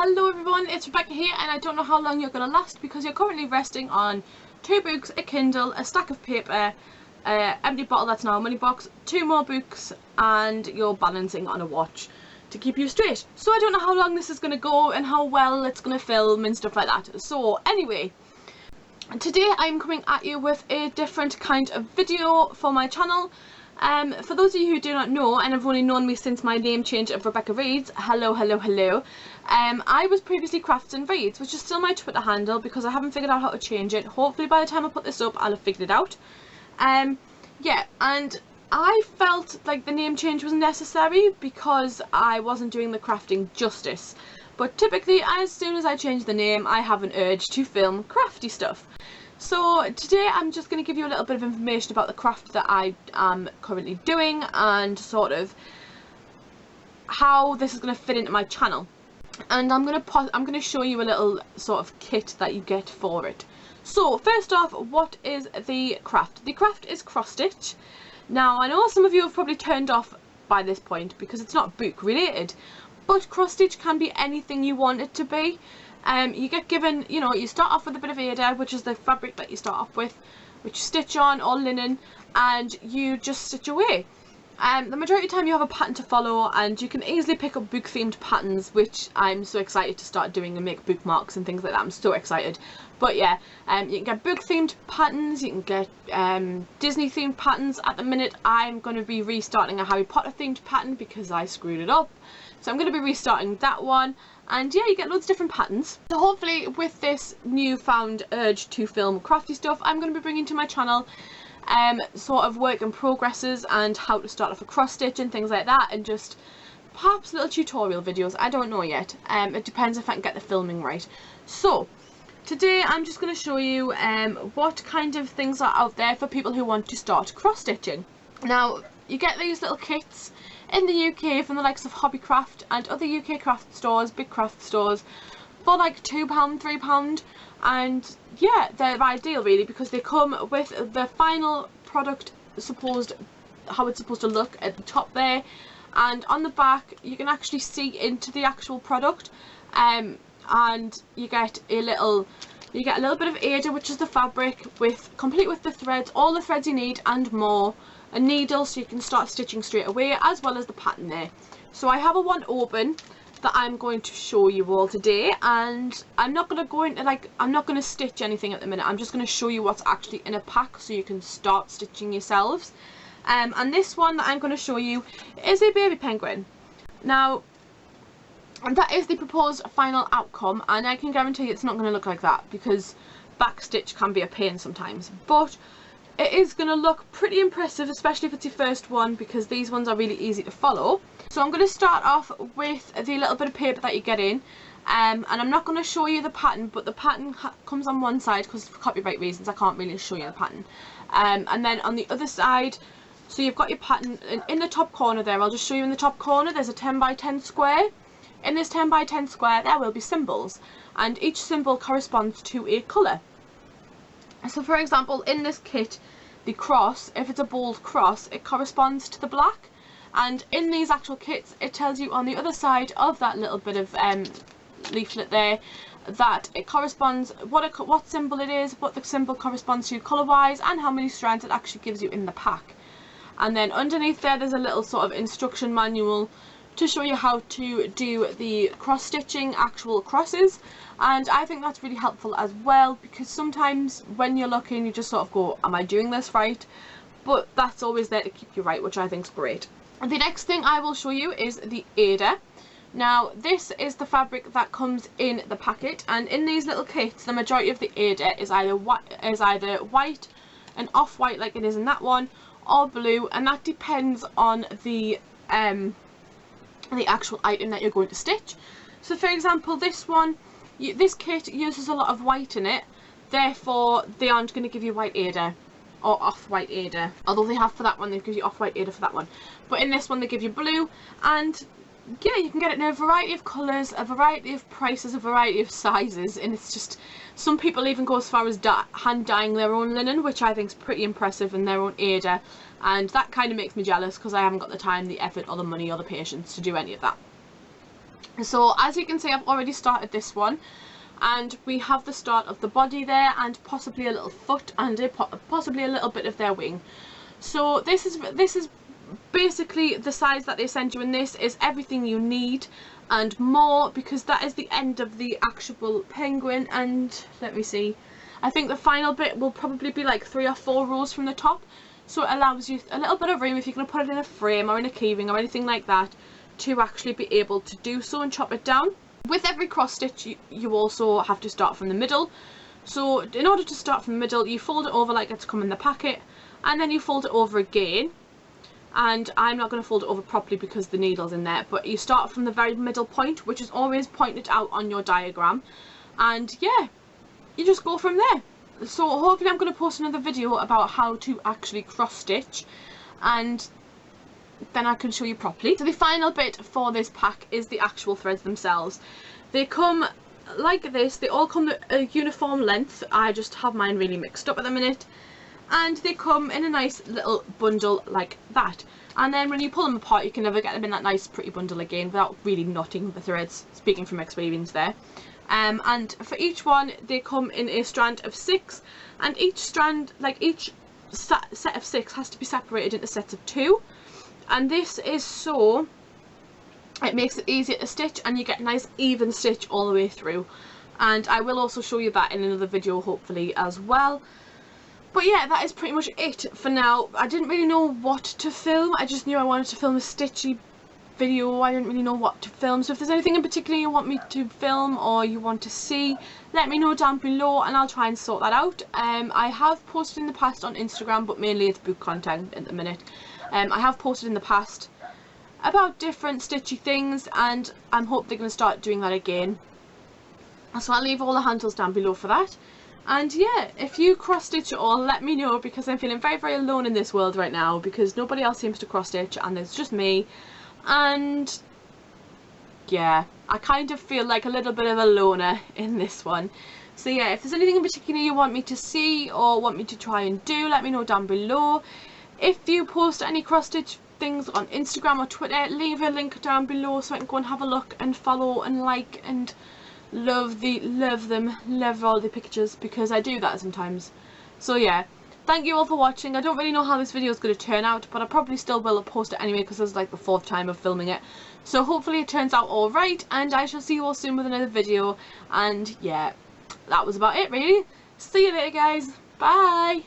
Hello everyone, it's Rebecca here, and I don't know how long you're going to last because you're currently resting on 2 books, a Kindle, a stack of paper, empty bottle that's now a money box, 2 more books, and you're balancing on a watch to keep you straight. So I don't know how long this is going to go and how well it's going to film and stuff like that. So anyway, today I'm coming at you with a different kind of video for my channel. For those of you who do not know and have only known me since my name change of Rebecca Reads, hello. I was previously Crafts and Reads, which is still my Twitter handle because I haven't figured out how to change it. Hopefully by the time I put this up I'll have figured it out. Yeah, and I felt like the name change was necessary because I wasn't doing the crafting justice. But typically as soon as I change the name I have an urge to film crafty stuff. So today I'm just going to give you a little bit of information about the craft that I am currently doing and sort of how this is going to fit into my channel. And I'm going to show you a little sort of kit that you get for it. So first off, what is the craft? The craft is cross stitch. Now I know some of you have probably turned off by this point because it's not book related, but cross stitch can be anything you want it to be. You get given, you know, you start off with a bit of Aida, which is the fabric that you start off with, which you stitch on, or linen, and you just stitch away. The majority of the time you have a pattern to follow, and you can easily pick up book themed patterns, which I'm so excited to start doing and make bookmarks and things like that. I'm so excited. But yeah, you can get book themed patterns, you can get Disney themed patterns. At the minute I'm going to be restarting a Harry Potter themed pattern because I screwed it up. So I'm going to be restarting that one. And yeah, you get loads of different patterns. So hopefully with this newfound urge to film crafty stuff, I'm going to be bringing to my channel sort of work in progresses and how to start off a cross stitch and things like that, and just perhaps little tutorial videos. I don't know yet. It depends if I can get the filming right. So today I'm just going to show you what kind of things are out there for people who want to start cross stitching. Now you get these little kits in the UK from the likes of Hobbycraft and other UK craft stores, big craft stores, for like £2, £3, and yeah, they're ideal really because they come with the final product how it's supposed to look at the top there, and on the back you can actually see into the actual product, and you get a little bit of Aida, which is the fabric, complete with the threads, all the threads you need and more. A needle so you can start stitching straight away, as well as the pattern there. So I have a one open that I'm going to show you all today, and I'm not going to go into I'm not going to stitch anything at the minute. I'm just going to show you what's actually in a pack so you can start stitching yourselves. And this one that I'm going to show you is a baby penguin. Now that is the proposed final outcome, and I can guarantee it's not going to look like that because backstitch can be a pain sometimes, but it is going to look pretty impressive, especially if it's your first one, because these ones are really easy to follow. So I'm going to start off with the little bit of paper that you get in, and I'm not going to show you the pattern, but the pattern comes on one side because for copyright reasons I can't really show you the pattern. And then on the other side, so you've got your pattern, and in the top corner there, I'll just show you in the top corner, there's a 10 by 10 square. In this 10 by 10 square there will be symbols, and each symbol corresponds to a colour. So for example, in this kit, the cross, if it's a bold cross, it corresponds to the black, and in these actual kits it tells you on the other side of that little bit of leaflet there that it corresponds, what symbol it is, what the symbol corresponds to colour wise, and how many strands it actually gives you in the pack. And then underneath there's a little sort of instruction manual to show you how to do the cross stitching actual crosses, and I think that's really helpful as well, because sometimes when you're looking you just sort of go, am I doing this right? But that's always there to keep you right, which I think is great. And the next thing I will show you is the Aida. Now this is the fabric that comes in the packet, and in these little kits the majority of the Aida is either white and off-white like it is in that one, or blue, and that depends on the actual item that you're going to stitch. So for example, this one, this kit uses a lot of white in it, therefore they aren't going to give you white Aida or off-white Aida, although they have for that one, they give you off-white Aida for that one, but in this one they give you blue. And yeah, you can get it in a variety of colours, a variety of prices, a variety of sizes, and it's just, some people even go as far as hand dyeing their own linen, which I think is pretty impressive, and their own Aida, and that kind of makes me jealous because I haven't got the time, the effort, or the money, or the patience to do any of that. So as you can see, I've already started this one, and we have the start of the body there, and possibly a little foot, and possibly a little bit of their wing. So this is basically the size that they send you, and this is everything you need and more, because that is the end of the actual penguin. And let me see, I think the final bit will probably be like 3 or 4 rows from the top, so it allows you a little bit of room if you're going to put it in a frame or in a keyring or anything like that, to actually be able to do so and chop it down. With every cross stitch you also have to start from the middle. So in order to start from the middle, you fold it over like it's come in the packet, and then you fold it over again. And I'm not going to fold it over properly because the needle's in there, but you start from the very middle point, which is always pointed out on your diagram, and yeah, you just go from there. So hopefully I'm going to post another video about how to actually cross stitch, and then I can show you properly. So the final bit for this pack is the actual threads themselves. They come like this, they all come a uniform length. I just have mine really mixed up at the minute, and they come in a nice little bundle like that. And then when you pull them apart, you can never get them in that nice pretty bundle again without really knotting the threads, speaking from experience there. And for each one, they come in a strand of 6, and each strand, like each set of 6, has to be separated into sets of 2. And this is so it makes it easier to stitch, and you get a nice even stitch all the way through. And I will also show you that in another video hopefully as well. But yeah, that is pretty much it for now. I didn't really know what to film. I just knew I wanted to film a stitchy video. I didn't really know what to film. So if there's anything in particular you want me to film or you want to see, let me know down below and I'll try and sort that out. I have posted in the past on Instagram, but mainly it's book content at the minute. I have posted in the past about different stitchy things, and I'm hoping they're going to start doing that again. So I'll leave all the handles down below for that. And yeah, if you cross stitch at all, let me know, because I'm feeling very, very alone in this world right now, because nobody else seems to cross stitch and there's just me. And yeah, I kind of feel like a little bit of a loner in this one. So yeah, if there's anything in particular you want me to see or want me to try and do, let me know down below. If you post any cross stitch things on Instagram or Twitter, leave a link down below so I can go and have a look and follow and like and love all the pictures, because I do that sometimes. So yeah, thank you all for watching. I don't really know how this video is going to turn out, but I probably still will post it anyway, because this is like the 4th time of filming it. So hopefully it turns out alright, and I shall see you all soon with another video. And yeah, that was about it really. See you later guys, bye.